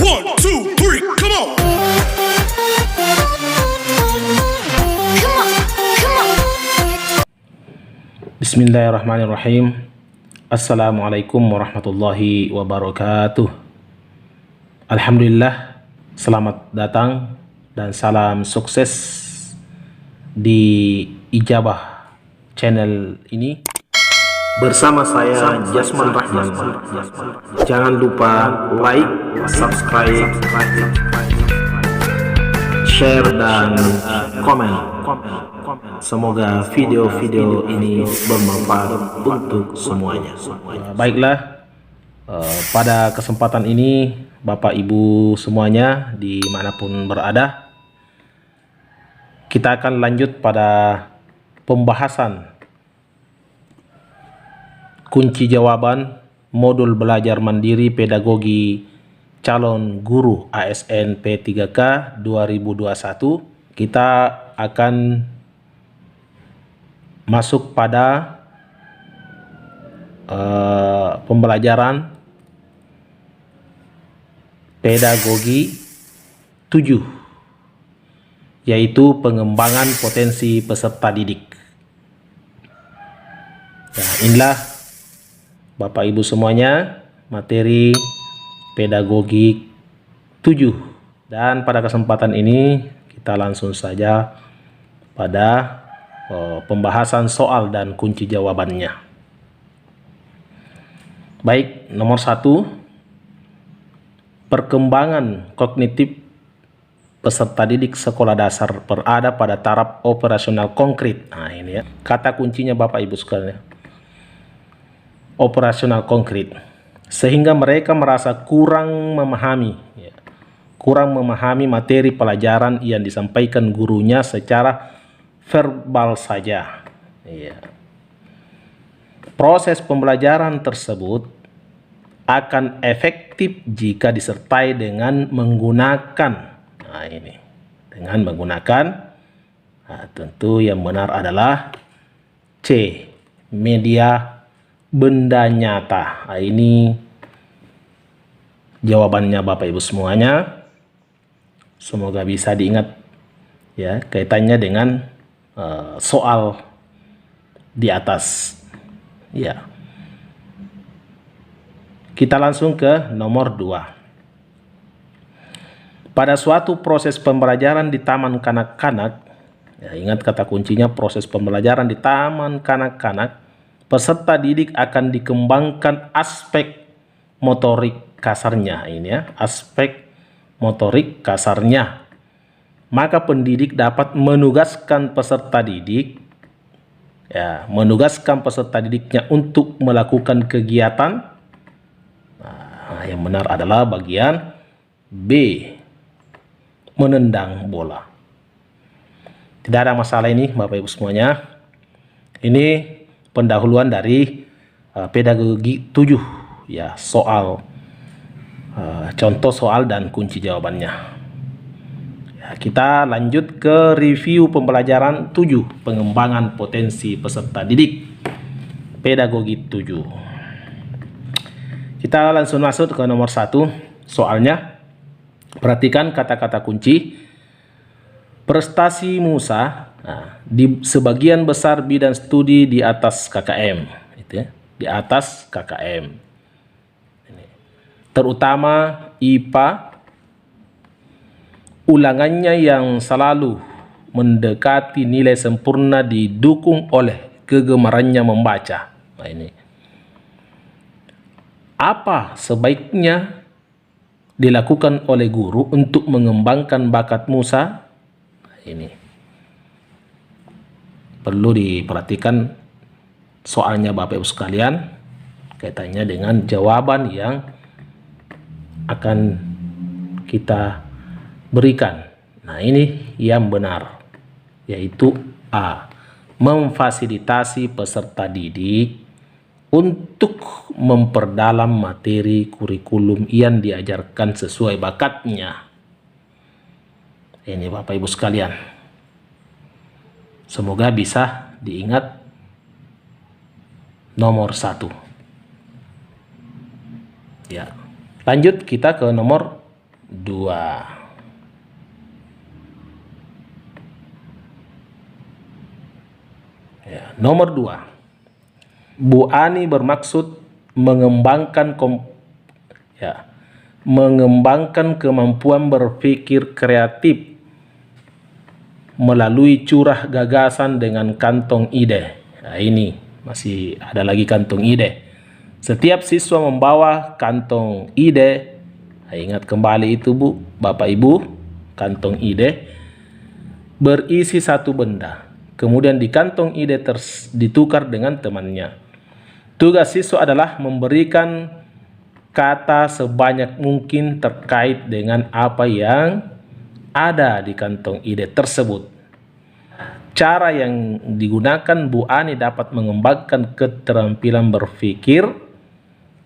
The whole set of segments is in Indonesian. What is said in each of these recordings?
One, two, three, come on. Bismillahirrahmanirrahim. Assalamualaikum warahmatullahi wabarakatuh. Alhamdulillah, selamat datang dan salam sukses di Ijabah channel ini. Bersama saya Jasman Rahman. Jangan lupa like, subscribe, share dan komen. Semoga video-video ini bermanfaat untuk semuanya. Baiklah, pada kesempatan ini Bapak Ibu semuanya dimanapun berada, kita akan lanjut pada pembahasan kunci jawaban modul belajar mandiri pedagogi calon guru ASN P3K 2021. Kita akan masuk pada pembelajaran pedagogi 7, yaitu pengembangan potensi peserta didik. Nah, inilah Bapak Ibu semuanya materi pedagogi 7, dan pada kesempatan ini kita langsung saja pada pembahasan soal dan kunci jawabannya. Baik, nomor 1, perkembangan kognitif peserta didik sekolah dasar berada pada taraf operasional konkret. Nah, ini ya, kata kuncinya Bapak Ibu sekalian. Operasional konkret, sehingga mereka merasa kurang memahami materi pelajaran yang disampaikan gurunya secara verbal saja. Proses pembelajaran tersebut akan efektif jika disertai dengan menggunakan, tentu yang benar adalah C, media benda nyata. Nah, ini jawabannya Bapak Ibu semuanya. Semoga bisa diingat ya, kaitannya dengan soal di atas. Ya. Kita langsung ke nomor 2. Pada suatu proses pembelajaran di taman kanak-kanak, ya, ingat kata kuncinya proses pembelajaran di taman kanak-kanak, peserta didik akan dikembangkan aspek motorik kasarnya. Ini ya, aspek motorik kasarnya. Maka pendidik dapat menugaskan peserta didiknya untuk melakukan kegiatan. Nah, yang benar adalah bagian B, menendang bola. Tidak ada masalah ini Bapak Ibu semuanya. Ini pendahuluan dari pedagogi 7 ya, soal contoh soal dan kunci jawabannya. Ya, kita lanjut ke review pembelajaran 7, pengembangan potensi peserta didik pedagogi 7. Kita langsung masuk ke nomor 1 soalnya. Perhatikan kata-kata kunci. Prestasi Musa di sebagian besar bidang studi di atas KKM, gitu ya, di atas KKM. Terutama IPA, ulangannya yang selalu mendekati nilai sempurna didukung oleh kegemarannya membaca. Nah, ini apa sebaiknya dilakukan oleh guru untuk mengembangkan bakat Musa? Ini perlu diperhatikan soalnya Bapak Ibu sekalian, kaitannya dengan jawaban yang akan kita berikan. Nah, ini yang benar, yaitu A, memfasilitasi peserta didik untuk memperdalam materi kurikulum yang diajarkan sesuai bakatnya. Ini Bapak Ibu sekalian, semoga bisa diingat nomor 1. Ya, lanjut kita ke nomor Ya, nomor 2. Bu Ani bermaksud mengembangkan kemampuan berpikir kreatif melalui curah gagasan dengan kantong ide. Nah, ini masih ada lagi kantong ide. Setiap siswa membawa kantong ide. Nah, ingat kembali itu Bu, Bapak Ibu, kantong ide berisi satu benda. Kemudian di kantong ide ditukar dengan temannya. Tugas siswa adalah memberikan kata sebanyak mungkin terkait dengan apa yang ada di kantong ide tersebut. Cara yang digunakan Bu Ani dapat mengembangkan keterampilan berpikir.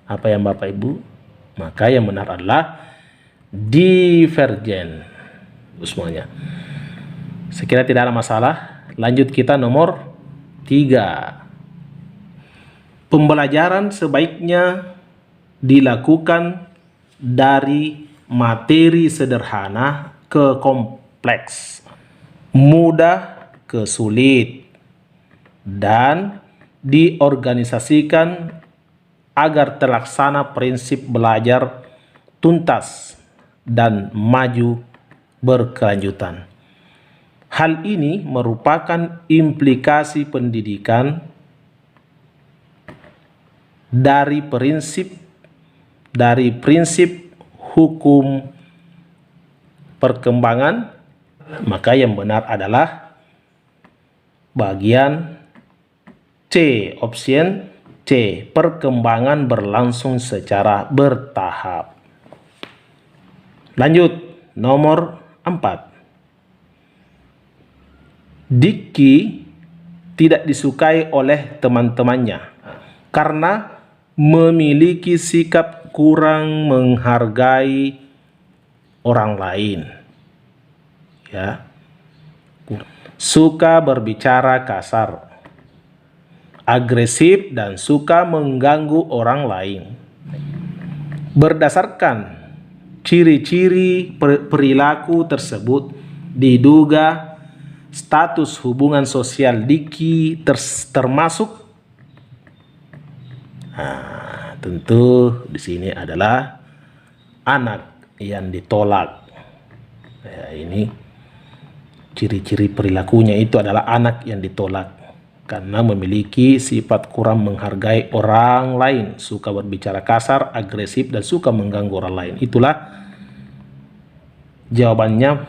Apa yang Bapak Ibu? Maka yang benar adalah divergen. Semuanya. Sekiranya tidak ada masalah, lanjut kita nomor 3. Pembelajaran sebaiknya dilakukan dari materi sederhana ke kompleks, mudah ke sulit, dan diorganisasikan agar terlaksana prinsip belajar tuntas dan maju berkelanjutan. Hal ini merupakan implikasi pendidikan dari prinsip hukum perkembangan. Maka yang benar adalah bagian C, option C, perkembangan berlangsung secara bertahap. Lanjut, nomor 4. Diki tidak disukai oleh teman-temannya karena memiliki sikap kurang menghargai orang lain. Ya. Suka berbicara kasar, agresif, dan suka mengganggu orang lain. Berdasarkan ciri-ciri perilaku tersebut, diduga status hubungan sosial Diki termasuk. Nah, tentu di sini adalah anak yang ditolak. Ya, ini ciri-ciri perilakunya itu adalah anak yang ditolak karena memiliki sifat kurang menghargai orang lain, suka berbicara kasar, agresif, dan suka mengganggu orang lain. Itulah jawabannya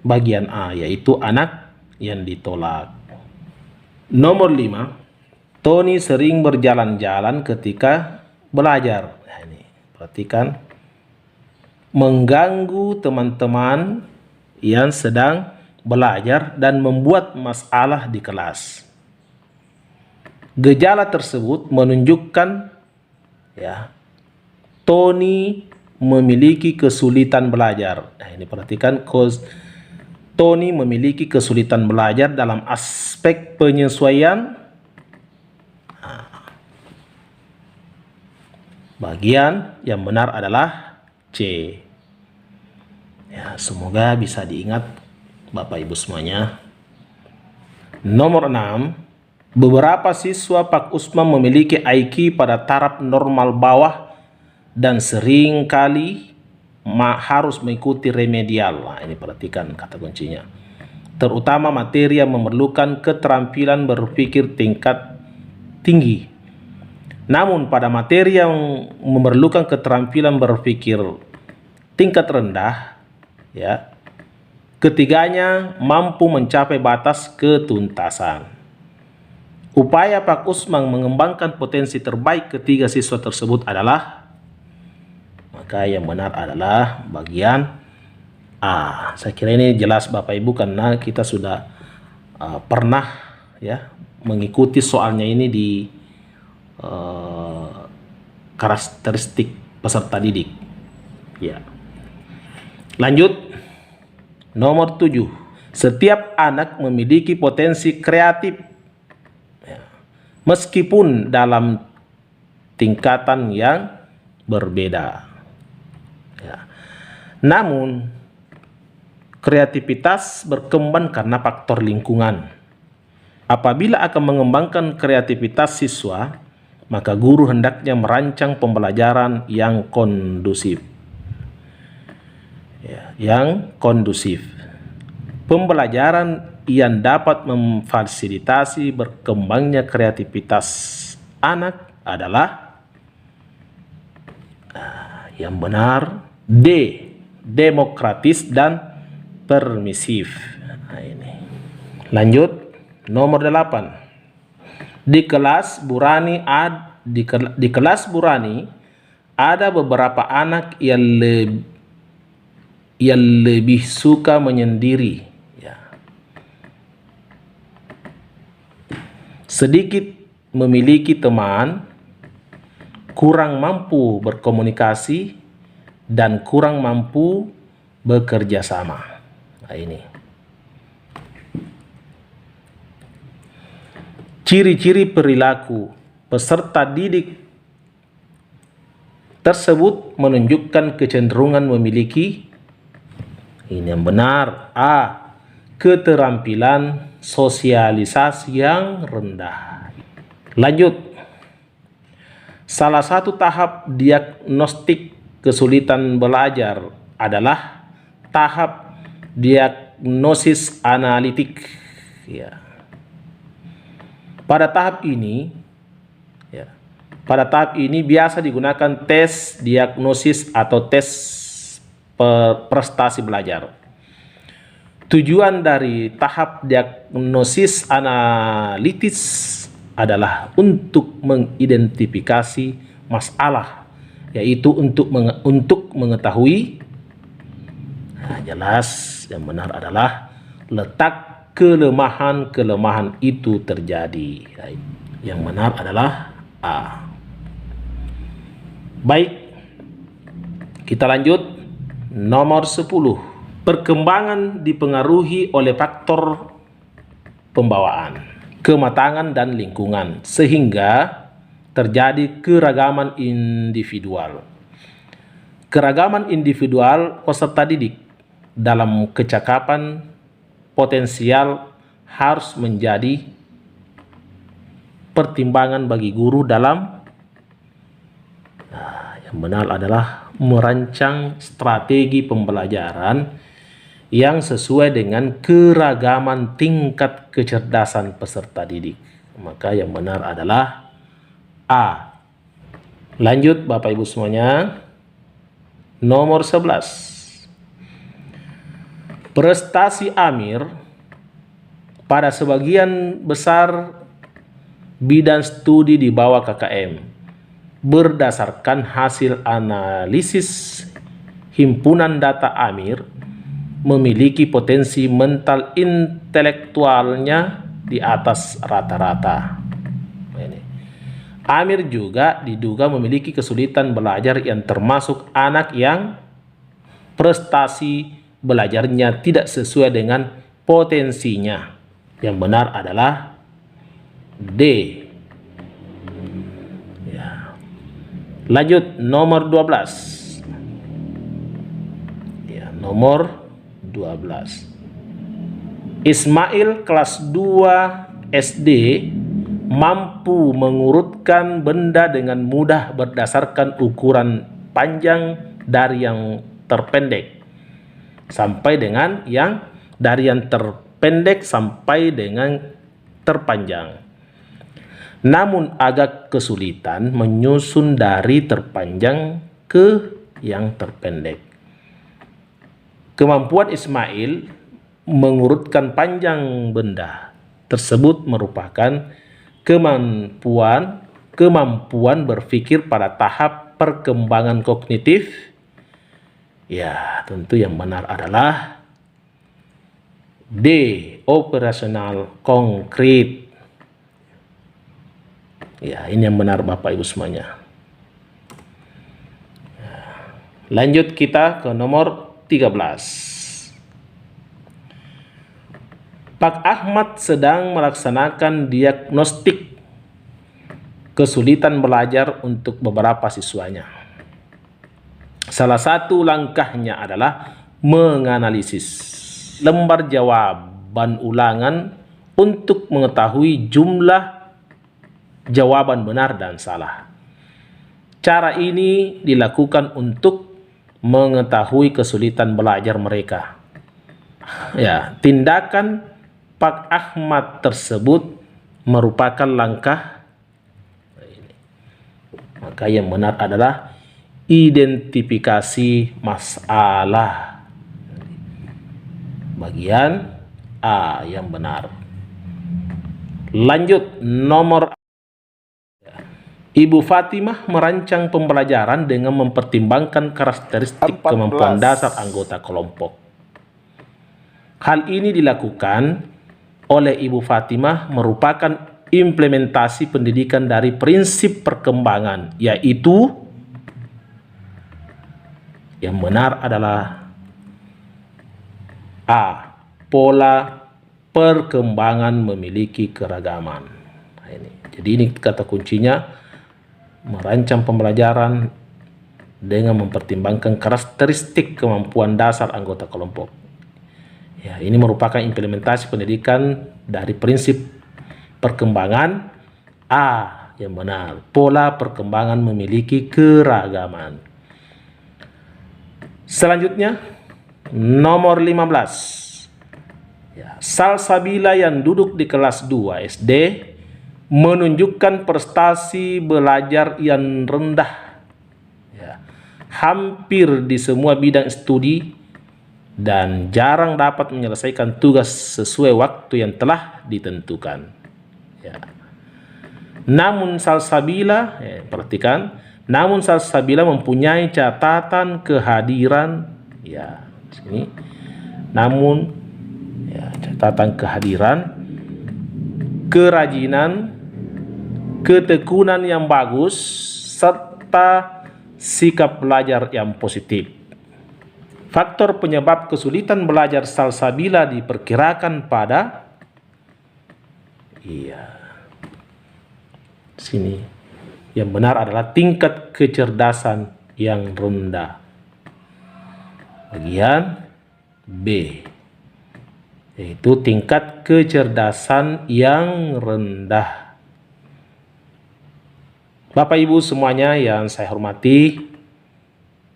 bagian A, yaitu anak yang ditolak. Nomor 5. Tony sering berjalan-jalan ketika belajar. Nah, ini perhatikan, mengganggu teman-teman yang sedang belajar dan membuat masalah di kelas. Gejala tersebut menunjukkan Tony memiliki kesulitan belajar. Nah, ini perhatikan, Tony memiliki kesulitan belajar dalam aspek penyesuaian. Bagian yang benar adalah C. Ya, semoga bisa diingat Bapak Ibu semuanya. Nomor 6. Beberapa siswa Pak Usman memiliki IQ pada taraf normal bawah dan sering kali harus mengikuti remedial. Nah, ini perhatikan kata kuncinya. Terutama materi yang memerlukan keterampilan berpikir tingkat tinggi. Namun pada materi yang memerlukan keterampilan berpikir tingkat rendah, ketiganya mampu mencapai batas ketuntasan. Upaya Pak Usman mengembangkan potensi terbaik ketiga siswa tersebut adalah, maka yang benar adalah bagian A. Saya kira ini jelas Bapak Ibu karena kita sudah pernah mengikuti soalnya ini di karakteristik peserta didik. Ya. Lanjut, nomor 7. Setiap anak memiliki potensi kreatif, meskipun dalam tingkatan yang berbeda. Namun, kreativitas berkembang karena faktor lingkungan. Apabila akan mengembangkan kreativitas siswa, maka guru hendaknya merancang pembelajaran yang kondusif. Yang kondusif. Pembelajaran yang dapat memfasilitasi berkembangnya kreativitas anak adalah yang benar D. Demokratis dan permisif. Nah, ini. Lanjut, nomor 8. Di kelas Burani ada beberapa anak yang lebih suka menyendiri. Ya. Sedikit memiliki teman, kurang mampu berkomunikasi, dan kurang mampu bekerja sama. Nah, ini. Ciri-ciri perilaku peserta didik tersebut menunjukkan kecenderungan memiliki, ini yang benar, A. Keterampilan sosialisasi yang rendah. Lanjut. Salah satu tahap diagnostik kesulitan belajar adalah tahap diagnosis analitik. Ya. Pada tahap ini biasa digunakan tes diagnosis atau tes prestasi belajar. Tujuan dari tahap diagnosis analitis adalah untuk mengidentifikasi masalah, yaitu untuk mengetahui, jelas yang benar adalah letak kelemahan itu terjadi. Yang benar adalah A. Baik, kita lanjut. Nomor 10. Perkembangan dipengaruhi oleh faktor pembawaan, kematangan, dan lingkungan, sehingga terjadi keragaman individual. Keragaman individual peserta didik dalam kecakapan potensial harus menjadi pertimbangan bagi guru dalam yang benar adalah merancang strategi pembelajaran yang sesuai dengan keragaman tingkat kecerdasan peserta didik. Maka yang benar adalah A. Lanjut Bapak Ibu semuanya. Nomor 11. Prestasi Amir pada sebagian besar bidang studi di bawah KKM berdasarkan hasil analisis himpunan data Amir memiliki potensi mental intelektualnya di atas rata-rata. Amir juga diduga memiliki kesulitan belajar yang termasuk anak yang prestasi belajarnya tidak sesuai dengan potensinya. Yang benar adalah D. Ya. Lanjut nomor 12. Ya, nomor 12. Ismail kelas 2 SD mampu mengurutkan benda dengan mudah berdasarkan ukuran panjang dari yang terpendek sampai dengan yang dari yang terpendek sampai dengan terpanjang. Namun agak kesulitan menyusun dari terpanjang ke yang terpendek. Kemampuan Ismail mengurutkan panjang benda tersebut merupakan kemampuan berpikir pada tahap perkembangan kognitif. Ya, tentu yang benar adalah D. Operasional konkret. Ya, ini yang benar Bapak Ibu semuanya. Lanjut kita ke nomor 13. Pak Ahmad sedang melaksanakan diagnostik kesulitan belajar untuk beberapa siswanya. Salah satu langkahnya adalah menganalisis lembar jawaban ulangan untuk mengetahui jumlah jawaban benar dan salah. Cara ini dilakukan untuk mengetahui kesulitan belajar mereka. Ya, tindakan Pak Ahmad tersebut merupakan langkah ini. Maka yang benar adalah identifikasi masalah. Bagian A yang benar. Lanjut, nomor Ibu Fatimah merancang pembelajaran dengan mempertimbangkan karakteristik 14. kemampuan dasar anggota kelompok. Hal ini dilakukan oleh Ibu Fatimah merupakan implementasi pendidikan dari prinsip perkembangan, yaitu yang benar adalah A. Pola perkembangan memiliki keragaman. Nah, jadi ini kata kuncinya, merancang pembelajaran dengan mempertimbangkan karakteristik kemampuan dasar anggota kelompok. Ya, ini merupakan implementasi pendidikan dari prinsip perkembangan A yang benar. Pola perkembangan memiliki keragaman. Selanjutnya, nomor 15. Ya, Salsabila yang duduk di kelas 2 SD menunjukkan prestasi belajar yang rendah, ya, hampir di semua bidang studi dan jarang dapat menyelesaikan tugas sesuai waktu yang telah ditentukan. Ya. Namun Salsabila, perhatikan, namun Salsabila mempunyai catatan kehadiran, ya, sini. Namun, ya, catatan kehadiran, kerajinan, ketekunan yang bagus, serta sikap belajar yang positif. Faktor penyebab kesulitan belajar Salsabila diperkirakan pada sini. Yang benar adalah tingkat kecerdasan yang rendah. Bagian B, yaitu tingkat kecerdasan yang rendah. Bapak Ibu semuanya yang saya hormati,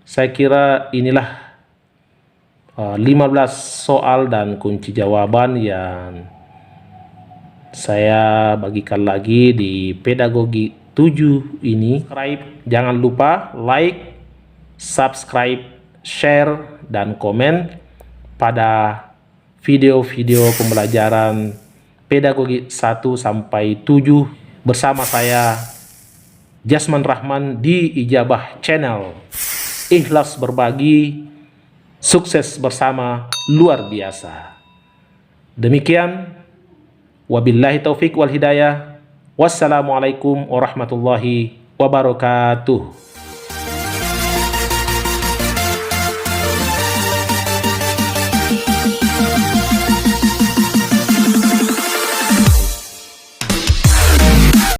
saya kira inilah 15 soal dan kunci jawaban yang saya bagikan lagi di pedagogi 7 ini. Jangan lupa like, subscribe, share, dan komen pada video-video pembelajaran pedagogi 1 sampai 7 bersama saya Jasman Rahman di Ijabah Channel. Ikhlas berbagi, sukses bersama, luar biasa. Demikian, wabillahi taufik wal hidayah. Wassalamualaikum warahmatullahi wabarakatuh.